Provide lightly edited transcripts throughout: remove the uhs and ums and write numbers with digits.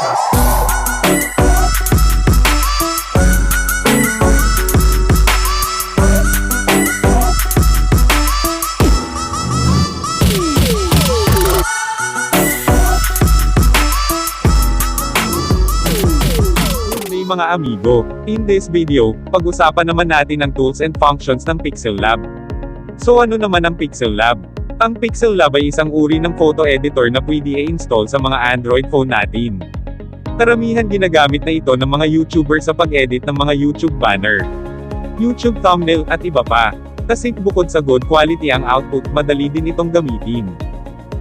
Mga amigo, in this video, pag-usapan naman natin ang tools and functions ng Pixellab. So ano naman ang Pixellab? Ang Pixellab ay isang uri ng photo editor na pwede i-install sa mga Android phone natin. Karamihan ginagamit na ito ng mga YouTuber sa pag-edit ng mga YouTube banner, YouTube thumbnail at iba pa. Kasi bukod sa good quality ang output, madali din itong gamitin.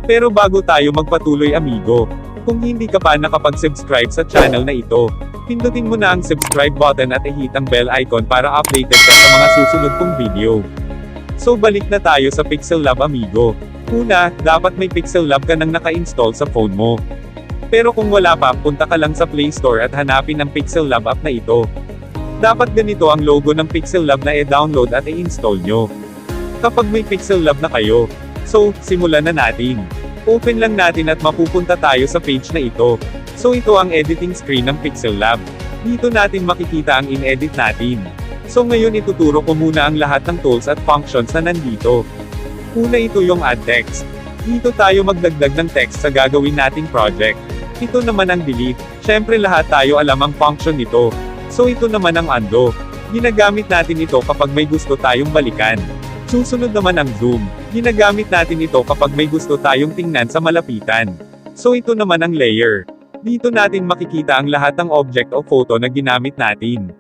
Pero bago tayo magpatuloy amigo, kung hindi ka pa nakapag-subscribe sa channel na ito, pindutin mo na ang subscribe button at i-hit ang bell icon para updated ka sa mga susunod kong video. So balik na tayo sa Pixellab amigo. Una, dapat may Pixellab ka nang naka-install sa phone mo. Pero kung wala pa, punta ka lang sa Play Store at hanapin ang Pixellab app na ito. Dapat ganito ang logo ng Pixellab na i-download at i-install nyo. Kapag may Pixellab na kayo, so, simulan na natin. Open lang natin at mapupunta tayo sa page na ito. So ito ang editing screen ng Pixellab. Dito natin makikita ang in-edit natin. So ngayon ituturo ko muna ang lahat ng tools at functions na nandito. Una ito yung add text. Dito tayo magdagdag ng text sa gagawin nating project. Ito naman ang delete. Syempre lahat tayo alam ang function nito. So ito naman ang undo. Ginagamit natin ito kapag may gusto tayong balikan. Susunod naman ang zoom. Ginagamit natin ito kapag may gusto tayong tingnan sa malapitan. So ito naman ang layer. Dito natin makikita ang lahat ng object o photo na ginamit natin.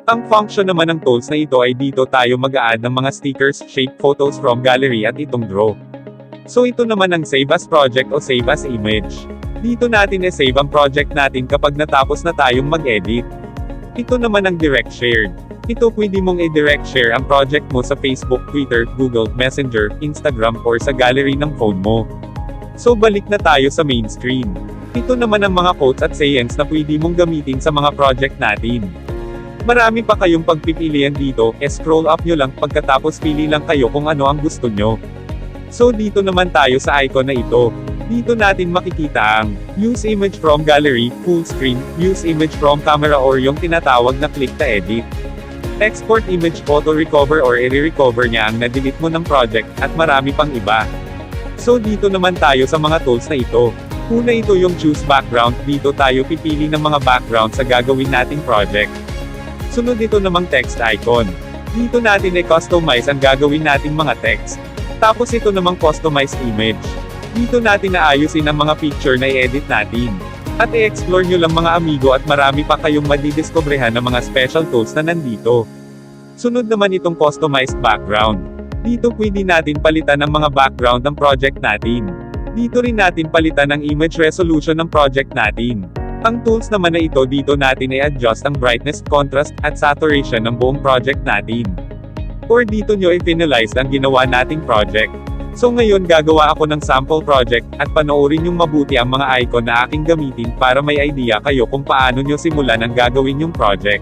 Ang function naman ng tools na ito ay dito tayo mag-a-add ng mga stickers, shape photos from gallery at itong draw. So ito naman ang save as project o save as image. Dito natin i-save ang project natin kapag natapos na tayong mag-edit. Ito naman ang direct shared. Ito pwede mong i-direct share ang project mo sa Facebook, Twitter, Google, Messenger, Instagram or sa gallery ng phone mo. So balik na tayo sa main screen. Ito naman ang mga quotes at sayings na pwede mong gamitin sa mga project natin. Marami pa kayong pagpipilian dito, scroll up nyo lang pagkatapos pili lang kayo kung ano ang gusto nyo. So dito naman tayo sa icon na ito. Dito natin makikita ang Use Image from Gallery, Full Screen, Use Image from Camera or yung tinatawag na Click to Edit. Export Image Photo Recover or i-recover niya ang na-delete mo ng project, at marami pang iba. So dito naman tayo sa mga tools na ito. Una ito yung Choose Background, dito tayo pipili ng mga background sa gagawin nating project. Sunod ito namang text icon. Dito natin i-customize ang gagawin nating mga text. Tapos ito namang customize image. Dito natin naayusin ang mga picture na i-edit natin. At i-explore nyo lang mga amigo at marami pa kayong madidiscobrehan ng mga special tools na nandito. Sunod naman itong customized background. Dito pwede natin palitan ang mga background ng project natin. Dito rin natin palitan ang image resolution ng project natin. Ang tools naman na ito dito natin i-adjust ang brightness, contrast, at saturation ng buong project natin. Or dito nyo i-finalize ang ginawa nating project. So ngayon gagawa ako ng sample project, at panoorin yung mabuti ang mga icon na aking gamitin para may idea kayo kung paano nyo simulan ang gagawin yung project.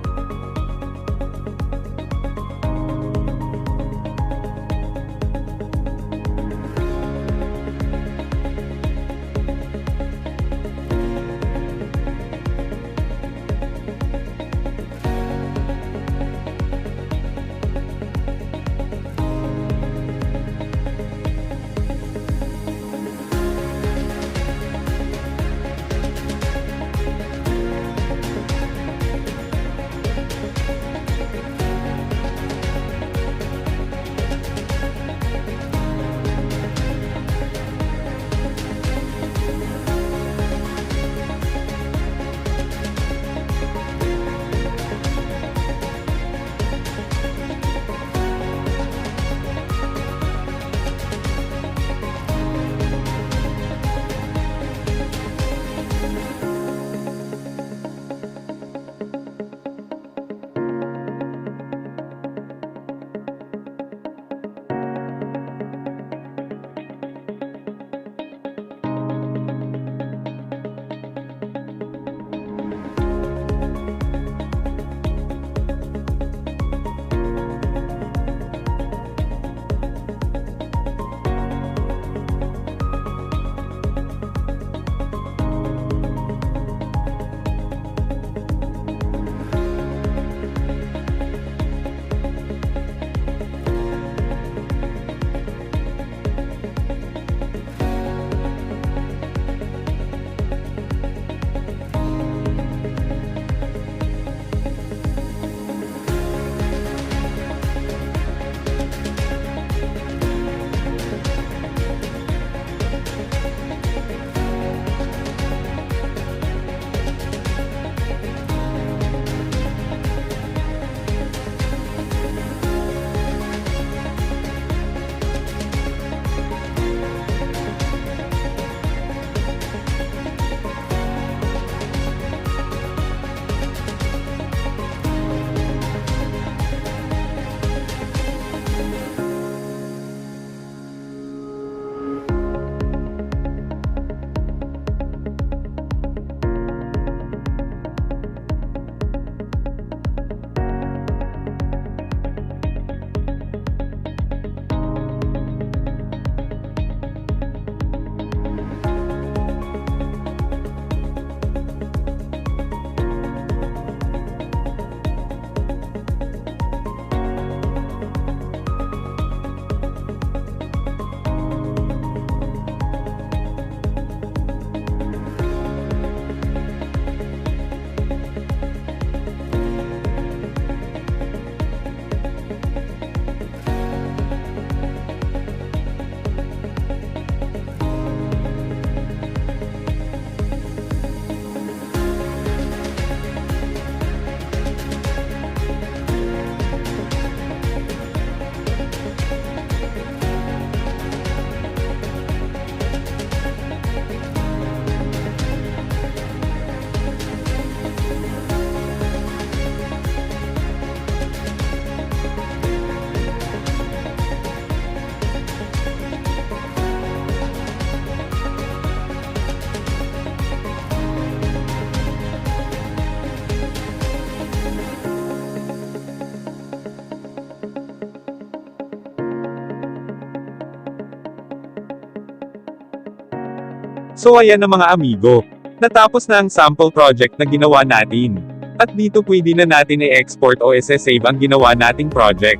So ayan na mga amigo. Natapos na ang sample project na ginawa natin. At dito pwede na natin i-export o i-save ang ginawa nating project.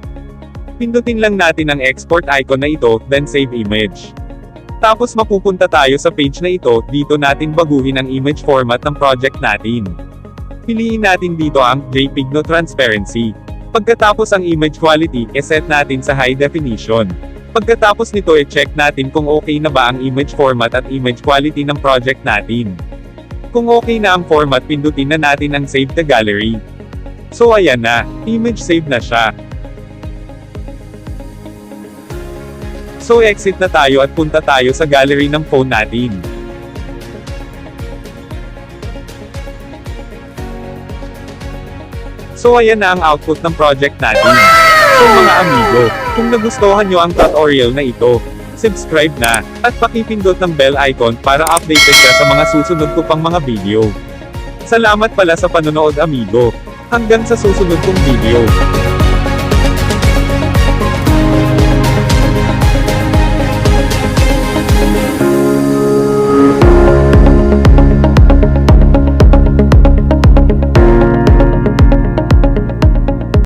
Pindutin lang natin ang export icon na ito, then save image. Tapos mapupunta tayo sa page na ito, dito natin baguhin ang image format ng project natin. Piliin natin dito ang JPEG no transparency. Pagkatapos ang image quality, i-set natin sa high definition. Pagkatapos nito i-check natin kung okay na ba ang image format at image quality ng project natin. Kung okay na ang format, pindutin na natin ang save the gallery. So ayan na, image save na siya. So exit na tayo at punta tayo sa gallery ng phone natin. So ayan na ang output ng project natin. So mga amigo, kung nagustuhan nyo ang tutorial na ito, subscribe na, at pakipindot ng bell icon para updated ka sa mga susunod ko pang mga video. Salamat pala sa panonood amigo. Hanggang sa susunod kong video.